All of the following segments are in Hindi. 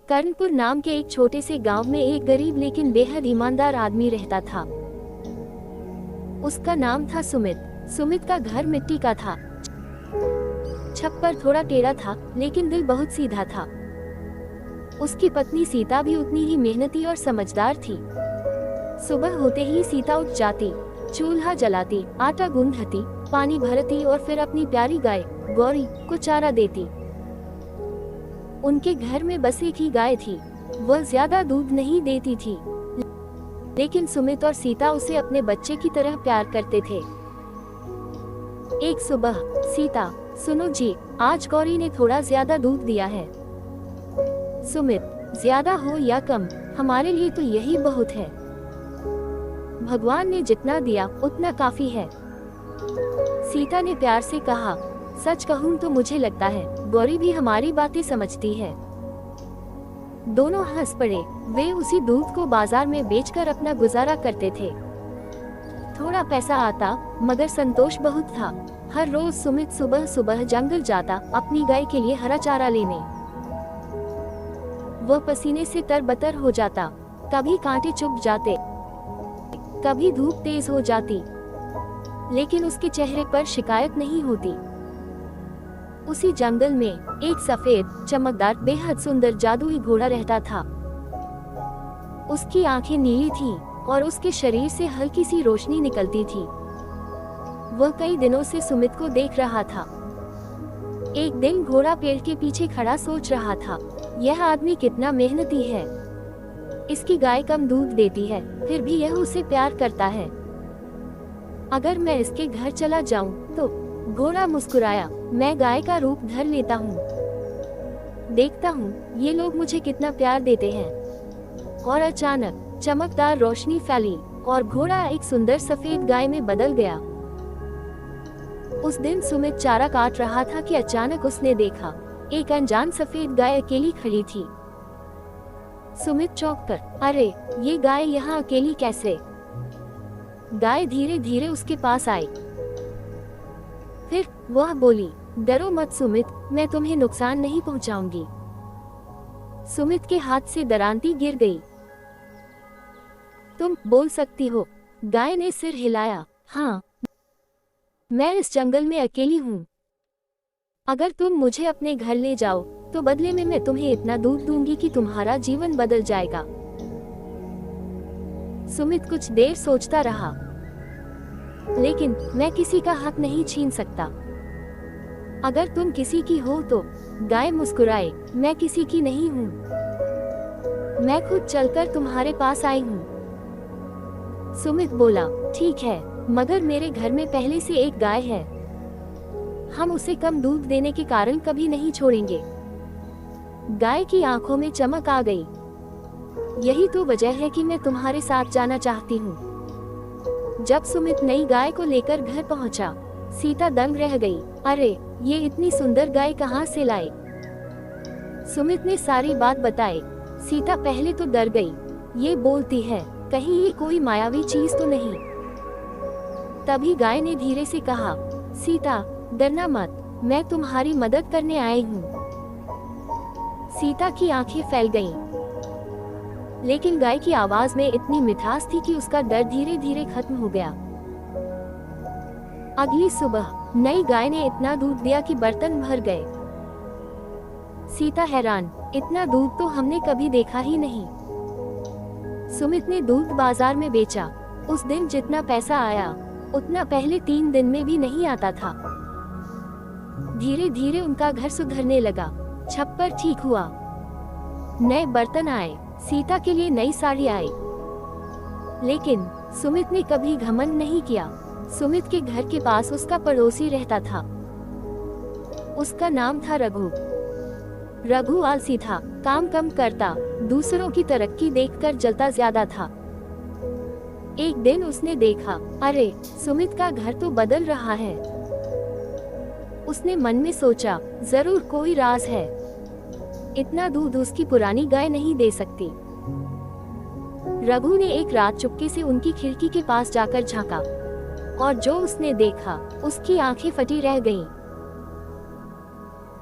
कर्णपुर नाम के एक छोटे से गांव में एक गरीब लेकिन बेहद ईमानदार आदमी रहता था। उसका नाम था सुमित। सुमित का घर मिट्टी का था, छप्पर थोड़ा टेढ़ा था, लेकिन दिल बहुत सीधा था। उसकी पत्नी सीता भी उतनी ही मेहनती और समझदार थी। सुबह होते ही सीता उठ जाती, चूल्हा जलाती, आटा गूंथती, पानी भरती और फिर अपनी प्यारी गाय गौरी को चारा देती। उनके घर में बस एक ही गाय थी। वह ज्यादा दूध नहीं देती थी, लेकिन सुमित और सीता उसे अपने बच्चे की तरह प्यार करते थे। एक सुबह सीता, सुनो जी, आज गौरी ने थोड़ा ज्यादा दूध दिया है। सुमित, ज्यादा हो या कम, हमारे लिए तो यही बहुत है। भगवान ने जितना दिया उतना काफी है। सीता ने प्यार से कहा, सच कहूँ तो मुझे लगता है गौरी भी हमारी बातें समझती है। दोनों हंस पड़े। वे उसी दूध को बाजार में बेचकर अपना गुजारा करते थे। थोड़ा पैसा आता, मगर संतोष बहुत था। हर रोज सुमित सुबह सुबह जंगल जाता अपनी गाय के लिए हरा चारा लेने। वह पसीने से तरबतर हो जाता, कभी कांटे चुभ जाते, कभी धूप तेज हो जाती, लेकिन उसके चेहरे पर शिकायत नहीं होती। उसी जंगल में एक सफेद, चमकदार, बेहद सुंदर जादुई घोड़ा रहता था। उसकी आंखें नीली थीं और उसके शरीर से हल्की सी रोशनी निकलती थी। वह कई दिनों से सुमित को देख रहा था। एक दिन घोड़ा पेड़ के पीछे खड़ा सोच रहा था, यह आदमी कितना मेहनती है। इसकी गाय कम दूध देती है, फिर भी यह उसे प्यार करता है। अगर मैं इसके घर चला जाऊं तो। घोड़ा मुस्कुराया, मैं गाय का रूप धर लेता हूँ, देखता हूँ ये लोग मुझे कितना प्यार देते हैं। और अचानक चमकदार रोशनी फैली और घोड़ा एक सुंदर सफेद गाय में बदल गया। उस दिन सुमित चारा काट रहा था कि अचानक उसने देखा एक अनजान सफेद गाय अकेली खड़ी थी। सुमित चौंक कर, अरे ये गाय यहाँ अकेली कैसे? गाय धीरे धीरे उसके पास आई। फिर वह बोली, डरो मत सुमित, मैं तुम्हें नुकसान नहीं पहुंचाऊंगी। सुमित के हाथ से दरांती गिर गई। तुम बोल सकती हो, गाय ने सिर हिलाया। हाँ, मैं इस जंगल में अकेली हूँ। अगर तुम मुझे अपने घर ले जाओ तो बदले में मैं तुम्हें इतना दूध दूंगी कि तुम्हारा जीवन बदल जाएगा। सुमित कुछ देर सोचता रहा, लेकिन मैं किसी का हक नहीं छीन सकता। अगर तुम किसी की हो तो। गाय मुस्कुराए, मैं किसी की नहीं हूँ, मैं खुद चलकर तुम्हारे पास आई हूँ। सुमित बोला, ठीक है, मगर मेरे घर में पहले से एक गाय है। हम उसे कम दूध देने के कारण कभी नहीं छोड़ेंगे। गाय की आंखों में चमक आ गई। यही तो वजह है कि मैं तुम्हारे साथ जाना चाहती हूँ। जब सुमित नई गाय को लेकर घर पहुंचा, सीता दंग रह गई। अरे, ये इतनी सुंदर गाय कहाँ से लाए? सुमित ने सारी बात बताई। सीता पहले तो डर गई। ये बोलती है, कहीं ये कोई मायावी चीज तो नहीं? तभी गाय ने धीरे से कहा, सीता डरना मत, मैं तुम्हारी मदद करने आई हूँ। सीता की आंखें फैल गईं। लेकिन गाय की आवाज में इतनी मिठास थी कि उसका डर धीरे धीरे खत्म हो गया। अगली सुबह नई गाय ने इतना दूध दिया कि बर्तन भर गए। सीता हैरान, इतना दूध तो हमने कभी देखा ही नहीं। सुमित ने दूध बाजार में बेचा। उस दिन जितना पैसा आया उतना पहले 3 दिन में भी नहीं आता था। धीरे धीरे उनका घर सुधरने लगा। छप्पर ठीक हुआ, नए बर्तन आए, सीता के लिए नई साड़ी आई। लेकिन सुमित ने कभी घमंड नहीं किया। सुमित के घर के पास उसका पड़ोसी रहता था। उसका नाम था रघु। रघु आलसी था, काम कम करता, दूसरों की तरक्की देखकर जलता ज्यादा था। एक दिन उसने देखा, अरे सुमित का घर तो बदल रहा है। उसने मन में सोचा, जरूर कोई राज है। इतना दूध उसकी पुरानी गाय नहीं दे सकती। रघु ने एक रात चुपके से उनकी खिड़की के पास जाकर झांका और जो उसने देखा उसकी आंखें फटी रह गईं।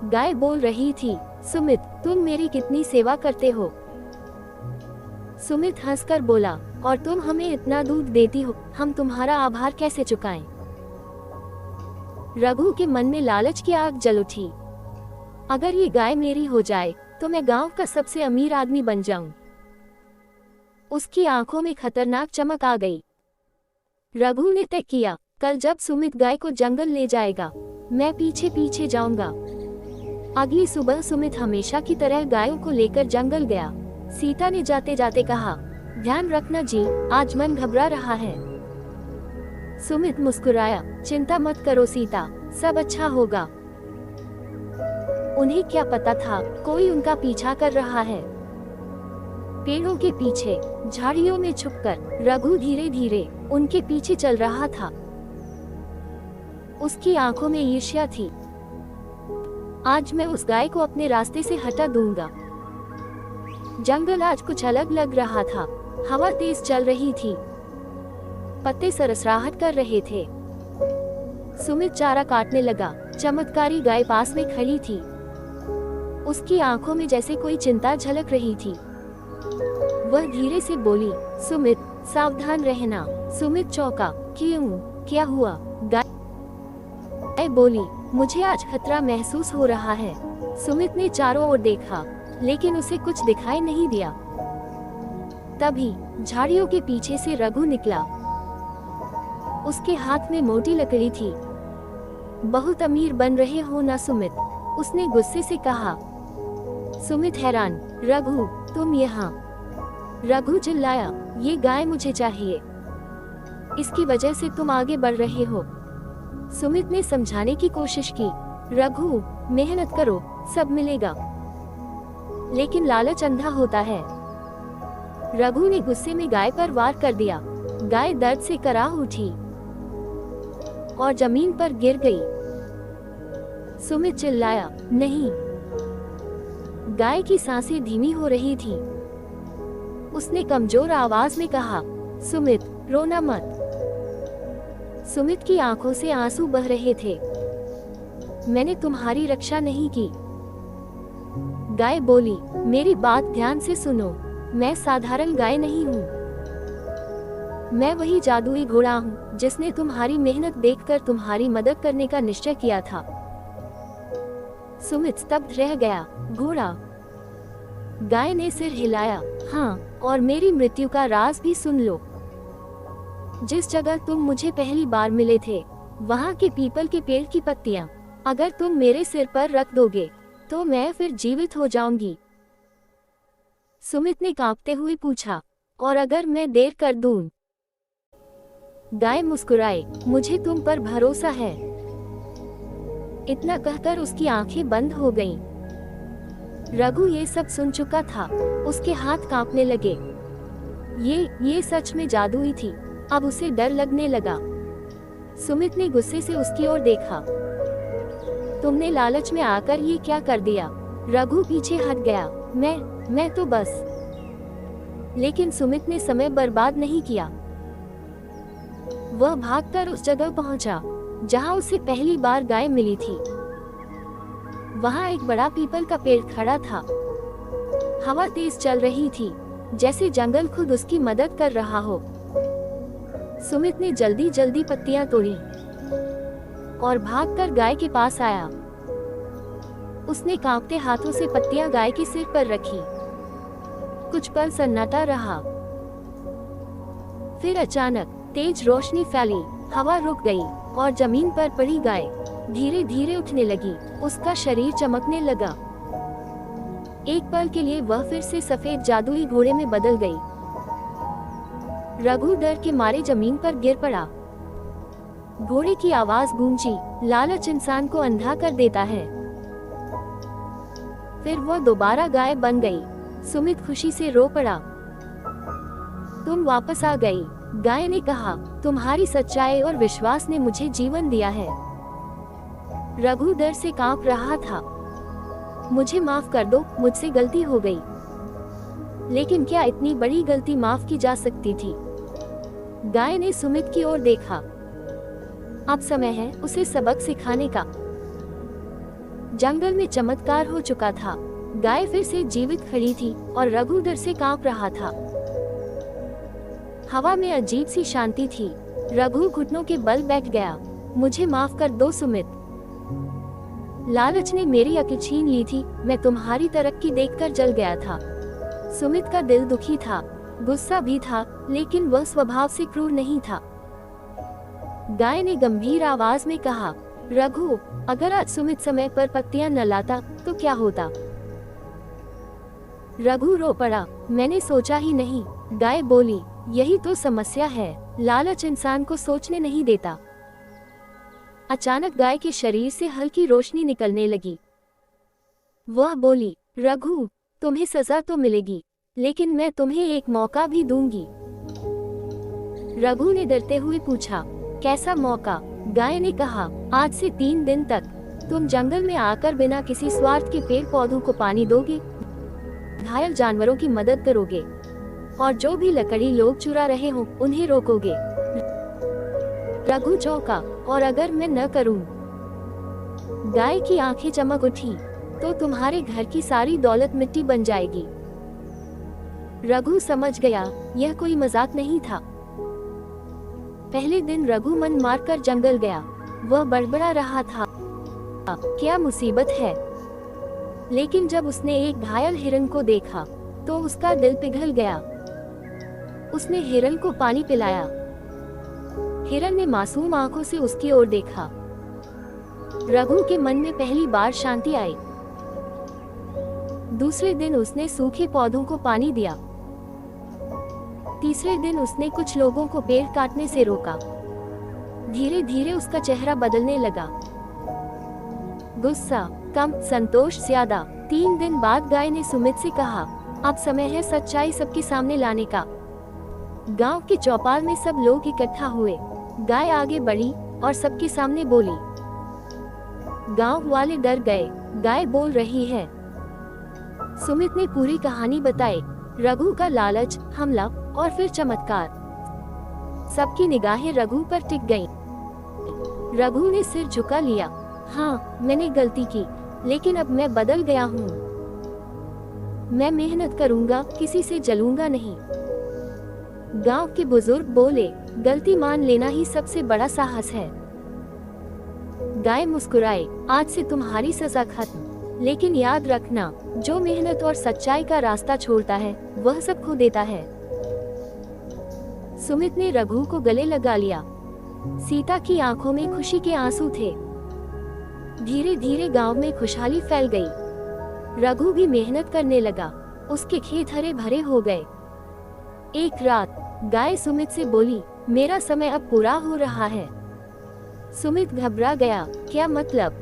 गाय बोल रही थी, सुमित, तुम मेरी कितनी सेवा करते हो। सुमित हंसकर बोला, और तुम हमें इतना दूध देती हो, हम तुम्हारा आभार कैसे चुकाएं। रघु के मन में लालच की आग जल उठी। अगर ये गाय मेरी हो जाए तो मैं गांव का सबसे अमीर आदमी बन जाऊं। उसकी आंखों में खतरनाक चमक आ गई। रघु ने तय किया, कल जब सुमित गाय को जंगल ले जाएगा, मैं पीछे पीछे जाऊंगा। अगली सुबह सुमित हमेशा की तरह गायों को लेकर जंगल गया। सीता ने जाते जाते कहा, ध्यान रखना जी, आज मन घबरा रहा है। सुमित मुस्कुराया, चिंता मत करो सीता, सब अच्छा होगा। उन्हें क्या पता था, कोई उनका पीछा कर रहा है। पेड़ों के पीछे झाड़ियों में छुपकर रघु धीरे धीरे उनके पीछे चल रहा था। उसकी आंखों में ईर्ष्या थी। आज मैं उस गाय को अपने रास्ते से हटा दूंगा। जंगल आज कुछ अलग लग रहा था। हवा तेज चल रही थी, पत्ते सरसराहट कर रहे थे। सुमित चारा काटने लगा। चमत्कारी गाय पास में खड़ी थी। उसकी आंखों में जैसे कोई चिंता झलक रही थी। वह धीरे से बोली, सुमित सावधान रहना। सुमित चौंका, क्यों, क्या हुआ। गाय बोली, मुझे आज खतरा महसूस हो रहा है। सुमित ने चारों ओर देखा, लेकिन उसे कुछ दिखाई नहीं दिया। तभी झाड़ियों के पीछे से रघु निकला। उसके हाथ में मोटी लकड़ी थी। बहुत अमीर बन रहे हो ना सुमित, उसने गुस्से से कहा। सुमित हैरान, रघु तुम यहाँ। रघु चिल्लाया, ये गाय मुझे चाहिए, इसकी वजह से तुम आगे बढ़ रहे हो। सुमित ने समझाने की कोशिश की, रघु मेहनत करो, सब मिलेगा। लेकिन लालच अंधा होता है। रघु ने गुस्से में गाय पर वार कर दिया। गाय दर्द से कराह उठी और जमीन पर गिर गई। सुमित चिल्लाया, नहीं। गाय की सांसें धीमी हो रही थी। उसने कमजोर आवाज में कहा, सुमित रोना मत। सुमित की आंखों से आंसू बह रहे थे। मैंने तुम्हारी रक्षा नहीं की। गाय बोली, मेरी बात ध्यान से सुनो, मैं साधारण गाय नहीं हूँ। मैं वही जादुई घोड़ा हूँ जिसने तुम्हारी मेहनत देखकर तुम्हारी मदद करने का निश्चय किया था। सुमित स्तब्ध रह गया। घोड़ा? गाय ने सिर हिलाया, हाँ, और मेरी मृत्यु का राज भी सुन लो। जिस जगह तुम मुझे पहली बार मिले थे, वहाँ के पीपल के पेड़ की पत्तियां अगर तुम मेरे सिर पर रख दोगे तो मैं फिर जीवित हो जाऊंगी। सुमित ने कांपते हुए पूछा, और अगर मैं देर कर दूं? गाय मुस्कुराए, मुझे तुम पर भरोसा है। इतना कहकर उसकी आंखें बंद हो गईं। रघु ये सब सुन चुका था। उसके हाथ कांपने लगे। ये सच में जादुई थी। अब उसे डर लगने लगा। सुमित ने गुस्से से उसकी ओर देखा। तुमने लालच में आकर ये क्या कर दिया? रघु पीछे हट गया। मैं तो बस। लेकिन सुमित ने समय बर्बाद नहीं किया। वह भागकर उस जगह पहुंचा जहां उसे पहली बार गाय मिली थी। वहां एक बड़ा पीपल का पेड़ खड़ा था। हवा तेज चल रही थी, जैसे जंगल खुद उसकी मदद कर रहा हो। सुमित ने जल्दी जल्दी पत्तियां तोड़ी और भागकर गाय के पास आया। उसने कांपते हाथों से पत्तियां गाय के सिर पर रखी। कुछ पल सन्नाटा रहा। फिर अचानक तेज रोशनी फैली, हवा रुक गई और जमीन पर पड़ी गाय धीरे धीरे उठने लगी। उसका शरीर चमकने लगा। एक पल के लिए वह फिर से सफेद जादुई घोड़े में बदल गई। रघु डर के मारे जमीन पर गिर पड़ा। घोड़े की आवाज गूंजी, लालच इंसान को अंधा कर देता है। फिर वह दोबारा गाय बन गई। सुमित खुशी से रो पड़ा। तुम वापस आ गई, गाय ने कहा। तुम्हारी सच्चाई और विश्वास ने मुझे जीवन दिया है। रघु डर से कांप रहा था। मुझे माफ कर दो, मुझसे गलती हो गई। लेकिन क्या इतनी बड़ी गलती माफ की जा सकती थी? गाय ने सुमित की ओर देखा। अब समय है उसे सबक सिखाने का। जंगल में चमत्कार हो चुका था। गाय फिर से जीवित खड़ी थी और रघु डर से कांप रहा था। हवा में अजीब सी शांति थी। रघु घुटनों के बल बैठ गया। मुझे माफ कर दो सुमित। लालच ने मेरी अक्ल छीन ली थी। मैं तुम्हारी तरक्की देखकर जल गया था। सुमित का दिल दुखी था, गुस्सा भी था, लेकिन वह स्वभाव से क्रूर नहीं था। गाय ने गंभीर आवाज में कहा, रघु, अगर आज सुमित समय पर पत्तियां न लाता तो क्या होता? रघु रो पड़ा। मैंने सोचा ही नहीं। गाय बोली, यही तो समस्या है। लालच इंसान को सोचने नहीं देता। अचानक गाय के शरीर से हल्की रोशनी निकलने लगी। वह बोली, रघु, तुम्हें सजा तो मिलेगी, लेकिन मैं तुम्हें एक मौका भी दूंगी। रघु ने डरते हुए पूछा, कैसा मौका? गाय ने कहा, आज से 3 दिन तक तुम जंगल में आकर बिना किसी स्वार्थ के पेड़ पौधों को पानी दोगे, घायल जानवरों की मदद करोगे और जो भी लकड़ी लोग चुरा रहे हो उन्हें रोकोगे। रघु चौंका, और अगर मैं न करूं? गाय की आंखें चमक उठी, तो तुम्हारे घर की सारी दौलत मिट्टी बन जाएगी। रघु समझ गया, यह कोई मजाक नहीं था। पहले दिन रघु मन मारकर जंगल गया। वह बड़बड़ा रहा था, क्या मुसीबत है? लेकिन जब उसने एक घायल हिरन को देखा तो उसका दिल पिघल गया। उसने हिरन को पानी पिलाया। हिरन ने मासूम आंखों से उसकी ओर देखा। रघु के मन में पहली बार शांति आई। दूसरे दिन उसने सूखे पौधों को पानी दिया। तीसरे दिन उसने कुछ लोगों को पेड़ काटने से रोका। धीरे धीरे उसका चेहरा बदलने लगा। गुस्सा कम, संतोष ज्यादा। 3 दिन बाद गाय ने सुमित से कहा, अब समय है सच्चाई सबके सामने लाने का। गांव के चौपाल में सब लोग इकट्ठा हुए। गाय आगे बढ़ी और सबके सामने बोली। गांव वाले डर गए। गाय बोल रही है। सुमित ने पूरी कहानी बताई, रघु का लालच, हमला और फिर चमत्कार। सबकी निगाहें रघु पर टिक गईं। रघु ने सिर झुका लिया। हाँ, मैंने गलती की, लेकिन अब मैं बदल गया हूँ। मैं मेहनत करूंगा, किसी से जलूंगा नहीं। गांव के बुजुर्ग बोले, गलती मान लेना ही सबसे बड़ा साहस है। गाय मुस्कुराए, आज से तुम्हारी सजा खत्म, लेकिन याद रखना, जो मेहनत और सच्चाई का रास्ता छोड़ता है वह सब खो देता है। सुमित ने रघु को गले लगा लिया। सीता की आंखों में खुशी के आंसू थे। धीरे धीरे गांव में खुशहाली फैल गई। रघु भी मेहनत करने लगा। उसके खेत हरे भरे हो गए। एक रात गाय सुमित से बोली, मेरा समय अब पूरा हो रहा है। सुमित घबरा गया, क्या मतलब?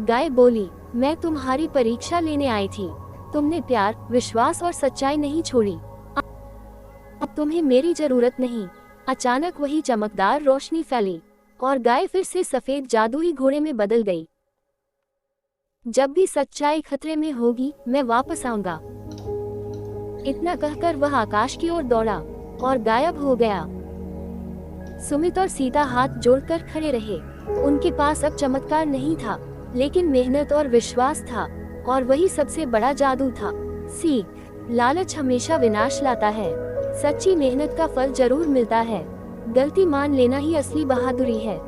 गाय बोली, मैं तुम्हारी परीक्षा लेने आई थी। तुमने प्यार, विश्वास और सच्चाई नहीं छोड़ी। अब तुम्हें मेरी जरूरत नहीं। अचानक वही चमकदार रोशनी फैली और गाय फिर से सफेद जादुई घोड़े में बदल गई। जब भी सच्चाई खतरे में होगी, मैं वापस आऊंगा। इतना कहकर वह आकाश की ओर दौड़ा और गायब हो गया। सुमित और सीता हाथ जोड़कर खड़े रहे। उनके पास अब चमत्कार नहीं था, लेकिन मेहनत और विश्वास था, और वही सबसे बड़ा जादू था। सीख, लालच हमेशा विनाश लाता है। सच्ची मेहनत का फल जरूर मिलता है। गलती मान लेना ही असली बहादुरी है।